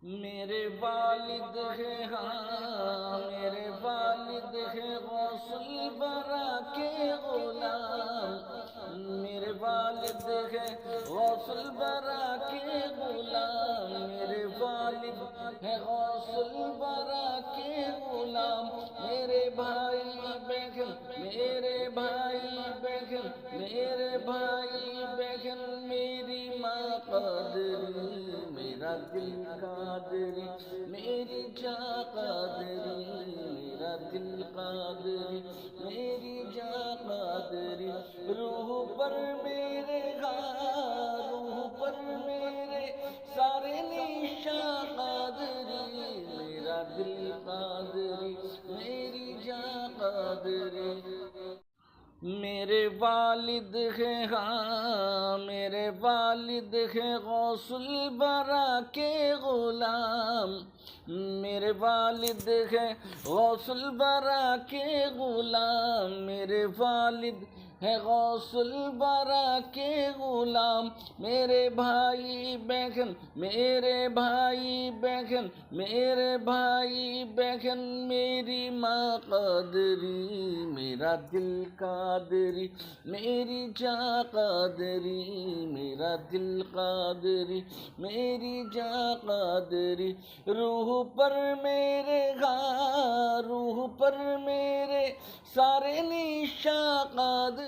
میرے والد ہے، ہاں میرے والد ہے غوث الورا کے غلام، میرے والد ہے غوث الورا کے غلام، میرے والد ہے غوث الورا کے غلام، میرے بھائی بہن میرے بھائی بہن میرے بھائی بہن، میری ماں قادری، میرا دل قادری، میری جاں قادری، میرا دل قادری، میری جاں قادری، روح پر میرے روح پر میرے سارے نشاں قادری، میرا دل قادری، میری جاں قادری۔ میرے والد ہے، ہاں میرے والد ہے غوث الورا کے غلام، میرے والد ہے غوث الورا کے غلام، میرے والد ہے غوث الورا کے غلام، میرے بھائی بہن میرے بھائی بہن میرے بھائی بہن، میری ماں قادری، میرا دل قادری، میری جاں قادری، میرا دل قادری، میری جاں قادری، روح پر میرے روح پر میرے سارے نشاں قادری۔